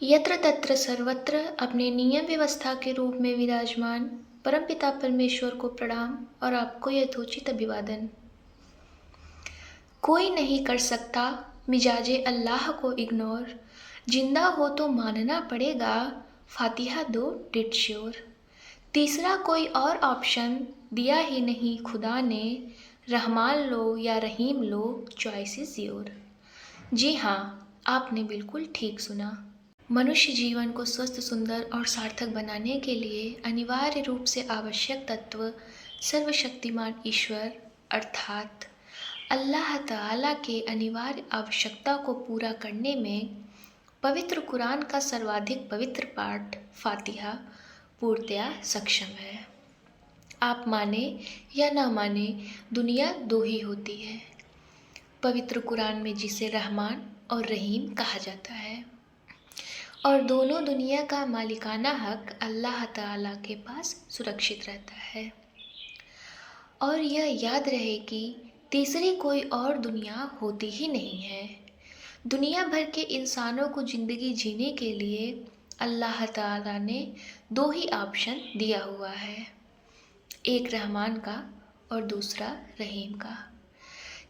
यत्र तत्र सर्वत्र अपने नियम व्यवस्था के रूप में विराजमान परमपिता परमेश्वर को प्रणाम और आपको यथोचित अभिवादन। कोई नहीं कर सकता मिजाजे अल्लाह को इग्नोर, जिंदा हो तो मानना पड़ेगा फातिहा दो डिट श्योर। तीसरा कोई और ऑप्शन दिया ही नहीं खुदा ने, रहमान लो या रहीम लो, चॉइस इज योर। जी हाँ, आपने बिल्कुल ठीक सुना। मनुष्य जीवन को स्वस्थ, सुंदर और सार्थक बनाने के लिए अनिवार्य रूप से आवश्यक तत्व सर्वशक्तिमान ईश्वर अर्थात अल्लाह ताला के अनिवार्य आवश्यकता को पूरा करने में पवित्र कुरान का सर्वाधिक पवित्र पाठ फातिहा पूर्णतया सक्षम है। आप माने या ना माने, दुनिया दो ही होती है। पवित्र कुरान में जिसे रहमान और रहीम कहा जाता है, और दोनों दुनिया का मालिकाना हक अल्लाह ताला के पास सुरक्षित रहता है। और यह याद रहे कि तीसरी कोई और दुनिया होती ही नहीं है। दुनिया भर के इंसानों को ज़िंदगी जीने के लिए अल्लाह ताला ने दो ही ऑप्शन दिया हुआ है, एक रहमान का और दूसरा रहीम का।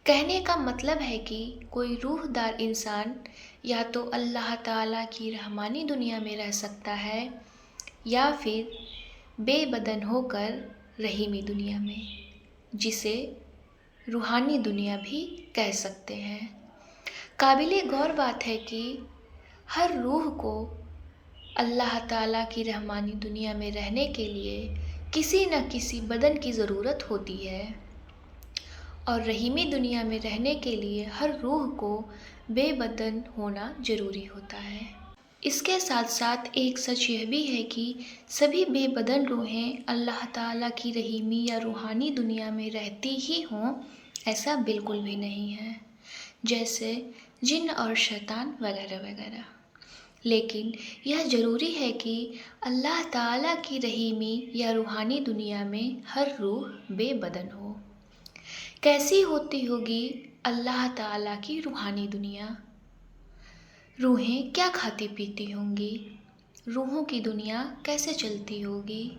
कहने का मतलब है कि कोई रूहदार इंसान या तो अल्लाह ताला की रहमानी दुनिया में रह सकता है या फिर बेबदन होकर रहीमी दुनिया में, जिसे रूहानी दुनिया भी कह सकते हैं। काबिले गौर बात है कि हर रूह को अल्लाह ताला की रहमानी दुनिया में रहने के लिए किसी न किसी बदन की ज़रूरत होती है, और रहीमी दुनिया में रहने के लिए हर रूह को बेबदन होना ज़रूरी होता है। इसके साथ साथ एक सच यह भी है कि सभी बेबदन रूहें अल्लाह ताला की रहीमी या रूहानी दुनिया में रहती ही हों, ऐसा बिल्कुल भी नहीं है, जैसे जिन्न और शैतान वगैरह वगैरह। लेकिन यह ज़रूरी है कि अल्लाह ताला की रहीमी या रूहानी दुनिया में हर रूह बेबदन हो। कैसी होती होगी अल्लाह ताला की रूहानी दुनिया? रूहें क्या खाती पीती होंगी? रूहों की दुनिया कैसे चलती होगी?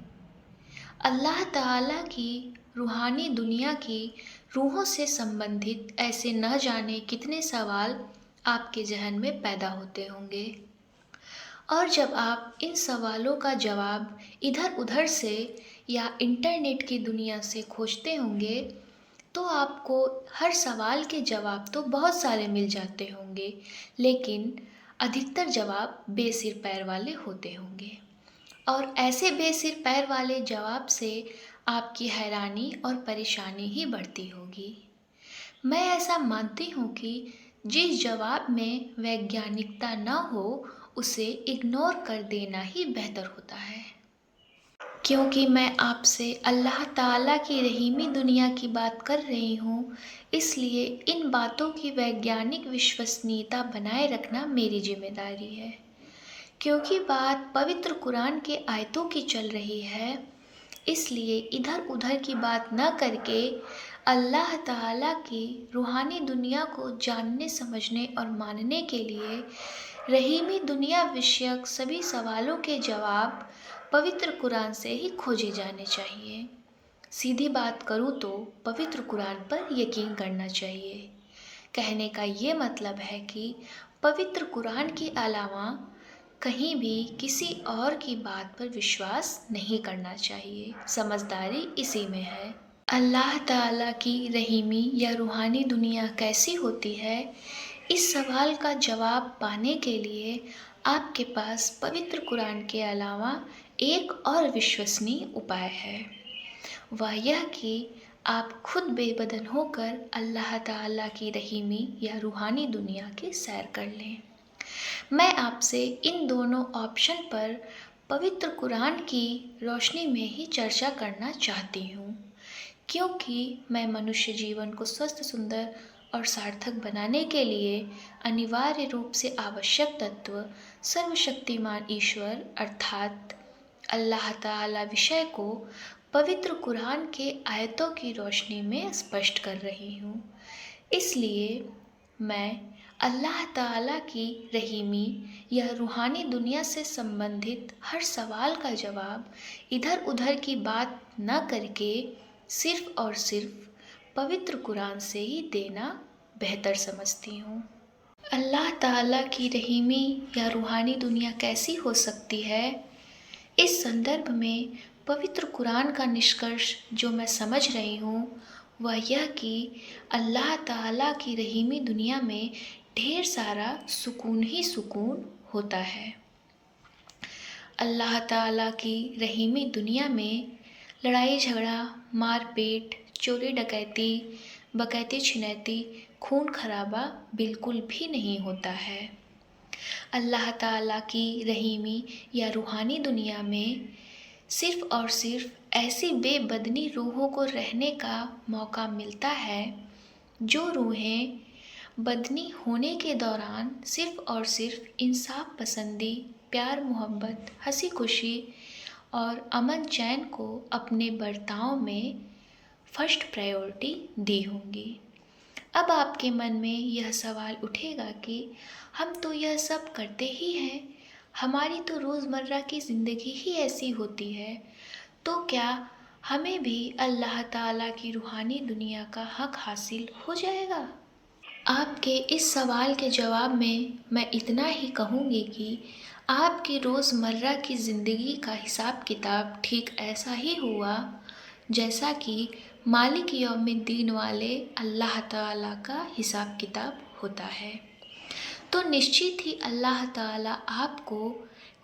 अल्लाह ताला की रूहानी दुनिया की रूहों से संबंधित ऐसे न जाने कितने सवाल आपके जहन में पैदा होते होंगे, और जब आप इन सवालों का जवाब इधर उधर से या इंटरनेट की दुनिया से खोजते होंगे तो आपको हर सवाल के जवाब तो बहुत सारे मिल जाते होंगे, लेकिन अधिकतर जवाब बेसिर पैर वाले होते होंगे। और ऐसे बेसिर पैर वाले जवाब से आपकी हैरानी और परेशानी ही बढ़ती होगी। मैं ऐसा मानती हूँ कि जिस जवाब में वैज्ञानिकता न हो उसे इग्नोर कर देना ही बेहतर होता है। क्योंकि मैं आपसे अल्लाह ताला की रहीमी दुनिया की बात कर रही हूँ, इसलिए इन बातों की वैज्ञानिक विश्वसनीयता बनाए रखना मेरी जिम्मेदारी है। क्योंकि बात पवित्र कुरान के आयतों की चल रही है, इसलिए इधर उधर की बात न करके अल्लाह ताला की रूहानी दुनिया को जानने, समझने और मानने के लिए रहीमी दुनिया विषयक सभी सवालों के जवाब पवित्र कुरान से ही खोजे जाने चाहिए। सीधी बात करूँ तो पवित्र कुरान पर यकीन करना चाहिए। कहने का ये मतलब है कि पवित्र कुरान के अलावा कहीं भी किसी और की बात पर विश्वास नहीं करना चाहिए। समझदारी इसी में है। अल्लाह ताला की रहीमी या रूहानी दुनिया कैसी होती है, इस सवाल का जवाब पाने के लिए आपके पास पवित्र कुरान के अलावा एक और विश्वसनीय उपाय है। वह यह कि आप खुद बेबदन होकर अल्लाह ताला की रहीमी या रूहानी दुनिया की सैर कर लें। मैं आपसे इन दोनों ऑप्शन पर पवित्र कुरान की रोशनी में ही चर्चा करना चाहती हूँ, क्योंकि मैं मनुष्य जीवन को स्वस्थ, सुंदर और सार्थक बनाने के लिए अनिवार्य रूप से आवश्यक तत्व सर्वशक्तिमान ईश्वर अर्थात अल्लाह ताला विषय को पवित्र कुरान के आयतों की रोशनी में स्पष्ट कर रही हूँ। इसलिए मैं अल्लाह ताला की रहीमी या रूहानी दुनिया से संबंधित हर सवाल का जवाब इधर उधर की बात न करके सिर्फ और सिर्फ पवित्र कुरान से ही देना बेहतर समझती हूँ। अल्लाह ताला की रहीमी या रूहानी दुनिया कैसी हो सकती है? इस संदर्भ में पवित्र कुरान का निष्कर्ष जो मैं समझ रही हूँ वह यह कि अल्लाह ताला की रहीमी दुनिया में ढेर सारा सुकून ही सुकून होता है। अल्लाह ताला की रहीमी दुनिया में लड़ाई झगड़ा, मारपीट, चोरी डकैती, बकैती छिनैती, खून खराबा बिल्कुल भी नहीं होता है। अल्लाह ताला की रहीमी या रूहानी दुनिया में सिर्फ़ और सिर्फ ऐसी बेबदनी रूहों को रहने का मौका मिलता है जो रूहें बदनी होने के दौरान सिर्फ़ और सिर्फ इंसाफ पसंदी, प्यार मोहब्बत, हंसी खुशी और अमन चैन को अपने बर्ताव में फर्स्ट प्रायोरिटी दी होंगी। अब आपके मन में यह सवाल उठेगा कि हम तो यह सब करते ही हैं, हमारी तो रोज़मर्रा की ज़िंदगी ही ऐसी होती है, तो क्या हमें भी अल्लाह ताला की रूहानी दुनिया का हक हासिल हो जाएगा? आपके इस सवाल के जवाब में मैं इतना ही कहूँगी कि आपकी रोज़मर्रा की ज़िंदगी का हिसाब किताब ठीक ऐसा ही हुआ जैसा कि मालिक यौमिद्दीन वाले अल्लाह ताला का हिसाब किताब होता है। तो निश्चित ही अल्लाह ताला आपको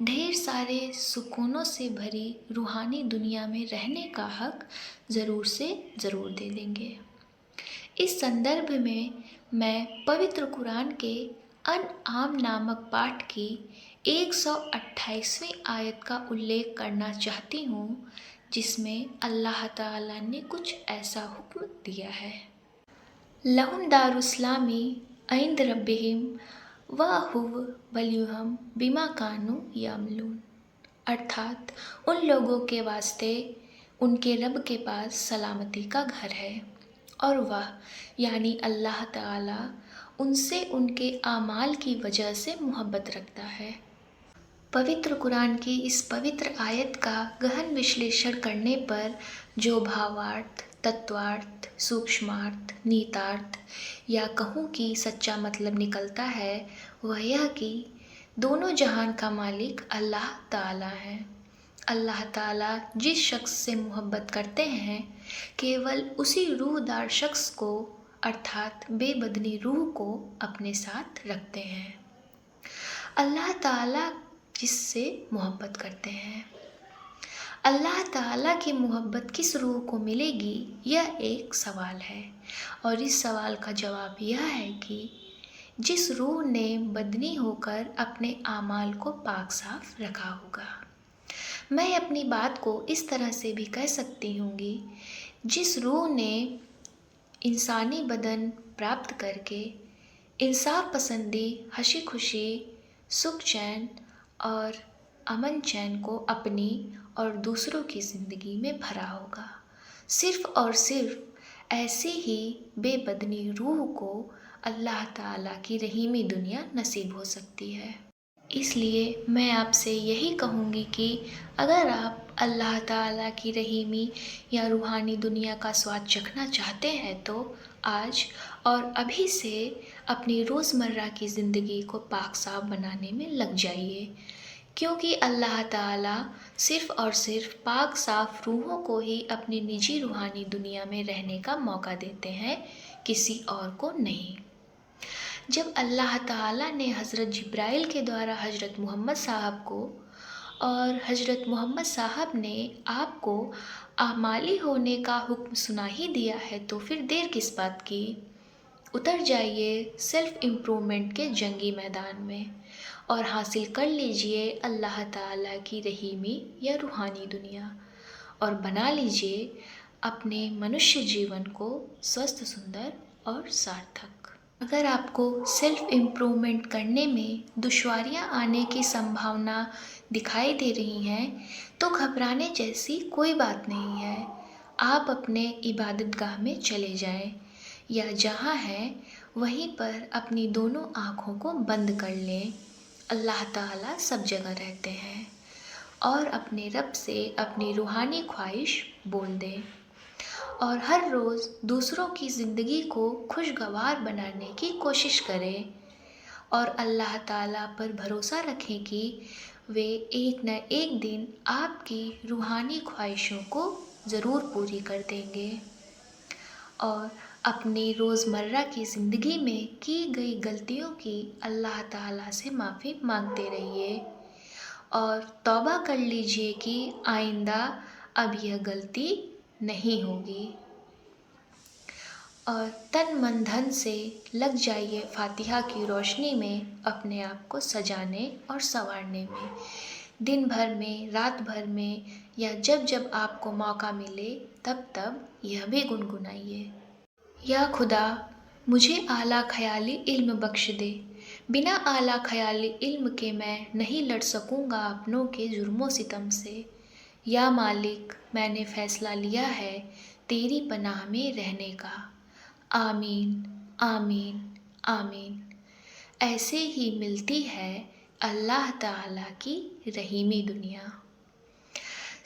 ढेर सारे सुकूनों से भरी रूहानी दुनिया में रहने का हक ज़रूर से ज़रूर दे देंगे। इस संदर्भ में मैं पवित्र कुरान के अनआम नामक पाठ की 128वीं आयत का उल्लेख करना चाहती हूँ, जिसमें अल्लाह ताला ने कुछ ऐसा हुक्म दिया है। लहुम दारुस्सलामी इंद रब्बिहिम व हुव वलियुहम बिमा कानू यामलून, अर्थात उन लोगों के वास्ते उनके रब के पास सलामती का घर है और वह यानी अल्लाह ताला उनसे उनके आमाल की वजह से मोहब्बत रखता है। पवित्र कुरान की इस पवित्र आयत का गहन विश्लेषण करने पर जो भावार्थ, तत्वार्थ, सूक्ष्मार्थ, नीतार्थ या कहूँ कि सच्चा मतलब निकलता है वह यह कि दोनों जहान का मालिक अल्लाह ताला है। अल्लाह ताला जिस शख्स से मोहब्बत करते हैं केवल उसी रूहदार शख्स को अर्थात बेबदनी रूह को अपने साथ रखते हैं। अल्लाह ताला जिससे मोहब्बत करते हैं, अल्लाह ताला की मोहब्बत किस रूह को मिलेगी यह एक सवाल है और इस सवाल का जवाब यह है कि जिस रूह ने बदनी होकर अपने आमाल को पाक साफ रखा होगा। मैं अपनी बात को इस तरह से भी कह सकती हूँगी, जिस रूह ने इंसानी बदन प्राप्त करके इंसाफ पसंदी, हंसी खुशी, सुख चैन और अमन चैन को अपनी और दूसरों की ज़िंदगी में भरा होगा। सिर्फ़ और सिर्फ ऐसी ही बेबदनी रूह को अल्लाह ताला की रहीमी दुनिया नसीब हो सकती है। इसलिए मैं आपसे यही कहूँगी कि अगर आप अल्लाह ताला की रहीमी या रूहानी दुनिया का स्वाद चखना चाहते हैं तो आज और अभी से अपनी रोज़मर्रा की ज़िंदगी को पाक साफ बनाने में लग जाइए, क्योंकि अल्लाह ताला सिर्फ़ और सिर्फ पाक साफ रूहों को ही अपनी निजी रूहानी दुनिया में रहने का मौका देते हैं, किसी और को नहीं। जब अल्लाह ताला ने हज़रत जिब्राइल के द्वारा हज़रत मोहम्मद साहब को और हज़रत मोहम्मद साहब ने आपको आमाली होने का हुक्म सुना ही दिया है तो फिर देर किस बात की। उतर जाइए सेल्फ़ इम्प्रूवमेंट के जंगी मैदान में और हासिल कर लीजिए अल्लाह ताला की रहीमी या रूहानी दुनिया और बना लीजिए अपने मनुष्य जीवन को स्वस्थ, सुंदर और सार्थक। अगर आपको सेल्फ़ इम्प्रूवमेंट करने में दुश्वारियाँ आने की संभावना दिखाई दे रही हैं तो घबराने जैसी कोई बात नहीं है। आप अपने इबादतगाह में चले जाएं या जहाँ हैं वहीं पर अपनी दोनों आँखों को बंद कर लें। अल्लाह ताला सब जगह रहते हैं और अपने रब से अपनी रूहानी ख्वाहिश बोल दें और हर रोज़ दूसरों की ज़िंदगी को खुशगवार बनाने की कोशिश करें और अल्लाह ताला पर भरोसा रखें कि वे एक न एक दिन आपकी रूहानी ख्वाहिशों को ज़रूर पूरी कर देंगे। और अपनी रोज़मर्रा की ज़िंदगी में की गई गलतियों की अल्लाह ताला से माफ़ी मांगते रहिए और तौबा कर लीजिए कि आइंदा अब यह गलती नहीं होगी। और तन मन धन से लग जाइए फातिहा की रोशनी में अपने आप को सजाने और संवारने में। दिन भर में, रात भर में या जब जब आपको मौका मिले तब तब यह भी गुनगुनाइए। या खुदा, मुझे आला ख़याली इल्म बख्श दे। बिना आला ख़याली इल्म के मैं नहीं लड़ सकूँगा अपनों के जुर्मों सितम से। या मालिक, मैंने फ़ैसला लिया है तेरी पनाह में रहने का। आमीन, आमीन, आमीन। ऐसे ही मिलती है अल्लाह ताला की रहीमी दुनिया।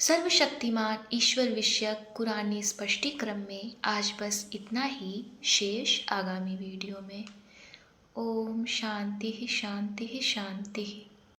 सर्वशक्तिमान ईश्वर विषयक कुरानी स्पष्टीक्रम में आज बस इतना ही। शेष आगामी वीडियो में। ओम शांति शांति शांति।